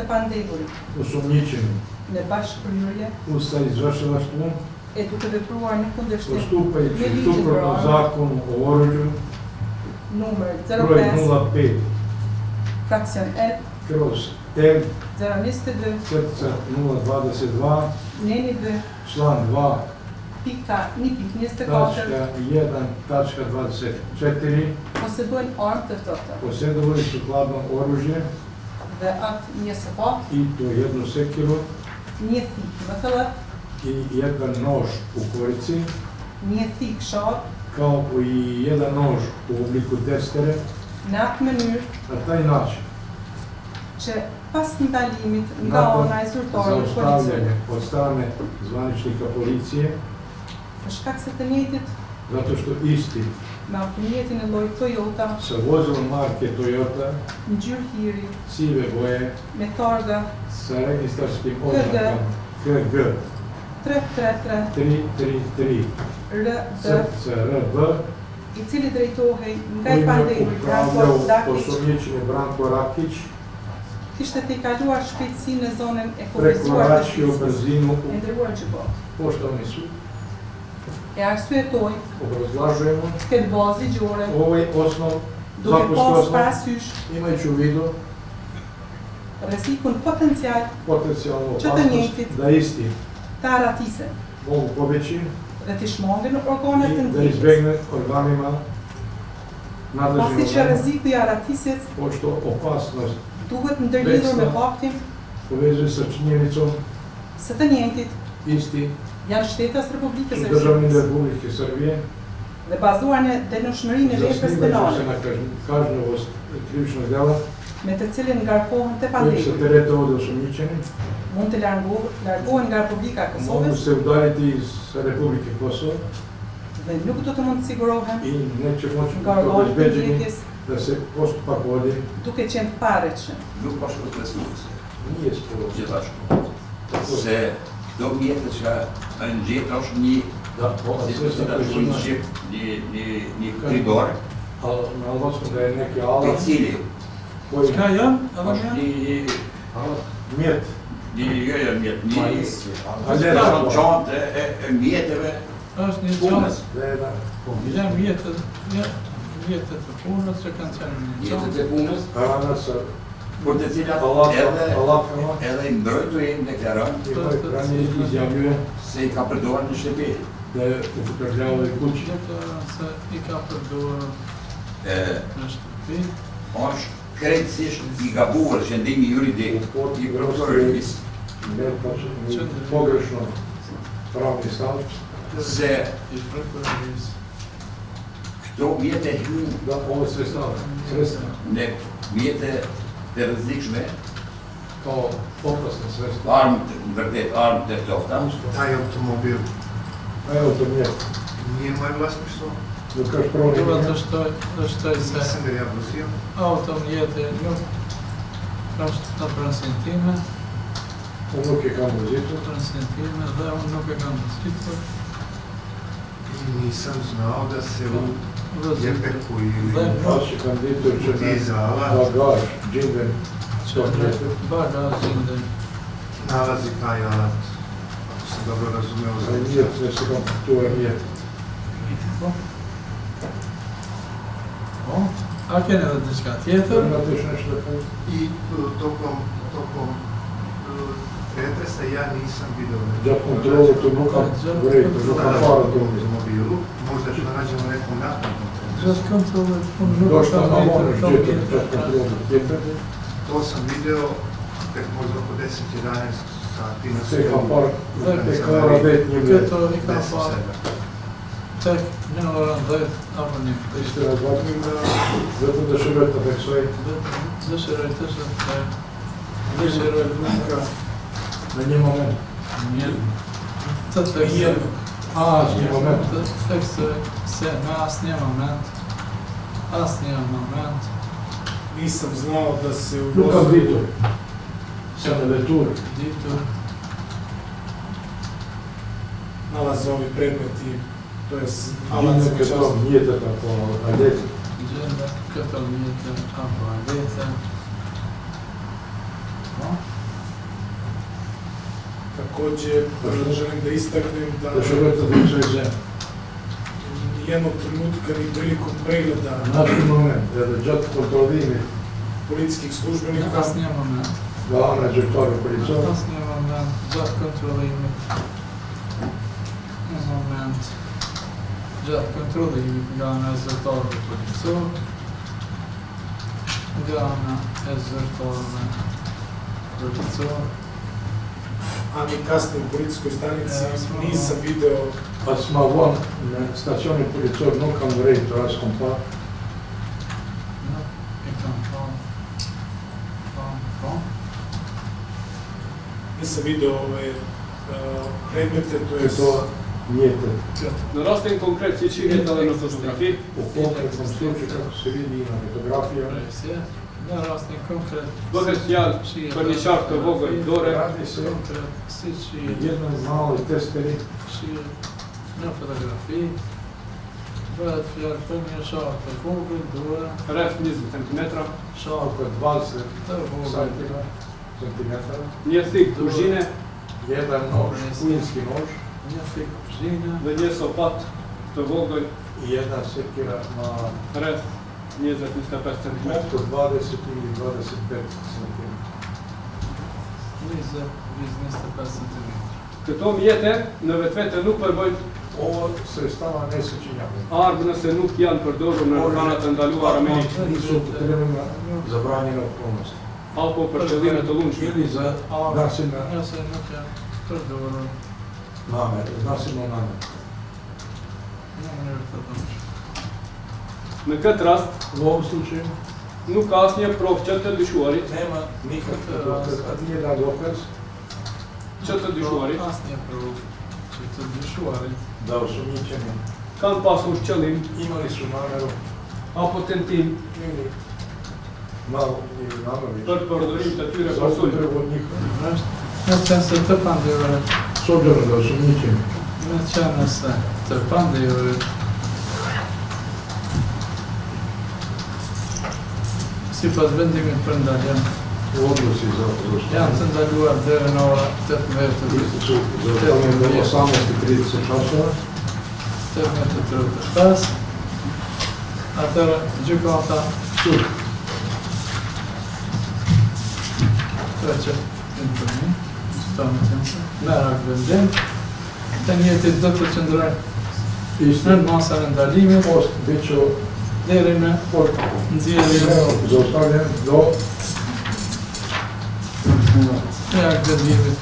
të pandehurit osumnjičeni në bashkëprirje u sa izvršilaštvom, e duke vepruar në kundërshtim postupajući me ligjin suprotno bëror zakonu o oružju numër broj 05 05 fraksion L kroz L 022 srca 022 neni 2 član 2 pika 1.24 tačka 1.24 posjedojnë armë të ftohta posjedovali sukladno oružje dhe atë një sapat, i to jednu sekiru një thik më thëllët, i jedan nož u korici, një thik sharp, kao i jedan nož u obliku testere, në atë mënyrë na taj način që pas ndalimit nga ona e zyrtarit policie, zaustavljanje od strane zvaničnika policije, për shkak se të njëjtit zato što isti me automjetin e llojit Toyota, sa vozilom marke Toyota, ngjyrë hiri, sive boje, me targa sa registarskim oznakama KG 333 333 RD, CRB, i cili drejtohej nga i kojim je pandehuri Branko upravljao Dakić, osumnjičeni Branko Rakić, kishte tejkaluar shpejtësi në zonën e kufizuar të prekoračio Shqipërisë. brzinu E nderuar gjykatë, Poštovani sud, e arsyetoj obrazlažujemo këtë bazë ligjore ovaj osnov duke zakonski pas osnov, parasysh imajući u vidu rrezikun potencial potencijalnu që të opasnost njëjtit da isti të aratisen mogu pobeći dhe të shmangin organet të i da ndjekjes, izbegne organima pasi nadležnim që organima, rreziku i aratisit pošto opasnost duhet ndërlidhur me faktin povezuje sa činjenicom se të njëjtit isti janë shtetas Republikës su së državni Shqipërisë Republike Srbije, dhe bazuar në dënshmërinë e veprës zasnivajući penale, se na kažnjivost krivičnog dela, me të cilin ngarkohen të kojim se pandehuri, terete ovdje osumnjičeni, mund të largohen nga Republika e mogu Kosovës se udaljiti iz Republike Kosovo dhe nuk do të mund të sigurohen i neće moći nga organet të obezbeđeni ndjekjes da se postupak vodi. duke qenë të parëqshëm. Nuk pa shkurt resurse, Nije sporo. gjithashtu. Se këto mjetët që në gjithë është një Da, si sve të sa thonë prisutna, shqip, një koridor, ali na albanskom da je neki i alat cili koji Çka janë? Edhe është janë? alat mjet, një mjet, Aler, çantë e mjetëve Është një punës, gjatë, da je na janë mjetët të punës që kanë qenë një mjetët gjatë. e punës, hrana sa për të cilat alatkama edhe i mbrojturi deklaron i moj kranje izjavljuje se i ka përdorur në shtëpi. da je upotrebljavao i kući. Gjithë se i ka përdorur në shtëpi. Është krejtësisht i gabuar qëndimi juridik i prokurorisë Pogrešno pravni stav, se I prokurorisë. këto mjete hynë da ovo sredstva në mjete të rrezikshme, kao opasna sredstva. armë në vërtet armë të ftofta, Taj automobil Evo to mjet. nije moje vlasništvo, Dok kaš prvo Duhet nije. të shtoj se nisam ga ja vozio. auto mjete nuk është të pransin time, Unuk je kam vozitu. pransin time dhe unë nuk e kam vëzitur. I nisam znao da se u Vëzitur. jepeku ili Dhe Vaši kandidator će kutiza na alat bagaž, džingven, që në bagazin dhe nalazi taj alat. Ako sam dobro razumeo za ali nije, ne se kam, to je nije. Po, a kene edhe diçka tjetër? Imate još nešto da kažete? I tokom pretresa ja nisam video Da kontrolu to nuka, vrej, to nuka para to u nije. automobilu, možda ću da nađemo nekom naknadnom Za pretresu. kontrolët, unë nuk Došta kam na vitur moraš tom djeto, tjetër. čak kontrolu djeto. To sam video tek možda oko 10-11 sati na Se kam stolu. par, te kara vet njim je. Këto i kam parë 10-7. tek në orën 10 apo një. Ishte razvatnim vetëm dëshiroj të theksoj Dëshiroj të shëtë, dëshiroj nga në një moment. një të theksoj. Asë një moment. Të theksoj se në asnjë moment, Nisam znao da se u Nuk kam vozu ditur. Sam në vetur. ditur nalaze ovi predmeti, to je A alat në za këto čast. mjetet apo alet. gjenda këto mjete apo alete. Po, Takođe, želim da istaknem da Държавата да се вземе. jednog trenutka i prilikom pregleda Наши момент е да джат контролираме policijskih službenika Kasnije moment. главна жертва полиция. Kasnije moment. Gjatë kontrollimit. Një moment. Gjatë kontrollimit nga ana e zyrtarëve policor. Nga ana e zyrtarëve policor. Ani kasnije u policijskoj stanici nisam video Аз сме вон на стациони полицор, но към времето аз компа. nisam video ove predmete, to je Ето ниете. На растен конкрет си видели на фотографии. По конкретном случаю, както се види и на фотография, Presje. Në rastin konkret. Bëhet fjalë për një qark të vogël dore, ради се Konkret, si që една мала тестери, në fotografi, bëhet fjalë për një shark të vogël, dore, rreth 20 cm, shark oko 20 të vogël, сантиметра, një thik kuzhine jedan nož, kuinski nož një fik kuzhine, dhe një sopat të vogël i jedna sekira na rreth 20-25 cm. oko 20 ili 25 cm. 20-25 cm. Këto mjete në vetvete nuk përbëjnë Ovo sredstava ne se činjavaju. ardhë nëse nuk janë përdorur në organet të ndaluara me ligj, Nisu upotrebljena zabranjena okolnosti. apo për qëllime të lundshme. Ili za nasilne Nëse nuk janë përdorur namere, nasilno namere. në mënyrë të lundshme. Në këtë rast, U ovom slučaju nuk ka asnjë provë që të dyshuarit, nema nikakve dokaze, nijedan dokaz Asnjë provë që të dyshuarit da osumnjičeni kanë pasur qëllim imali su nameru apo tentim ili malo ili namerno për përdorim të tyre za për sulm. upotrebu od njih. Në qenë se të pandevërit, S obzirom da osumnjičeni në qenë se të pandevërit, si pas vendimit për ndaljen, u odluci za janë të ndaluar deri në ora 18:00, Isti su zaustavljeni do 18:30 časova. 18:35, atëra gjykata Sud treqet interni, qëtone qënëse, merr akt vendim, të njëjtit do të qëndrojnë isti në masën e ndalimit post bit će deri në nxjerrjen zaustavljen do e akt vendimit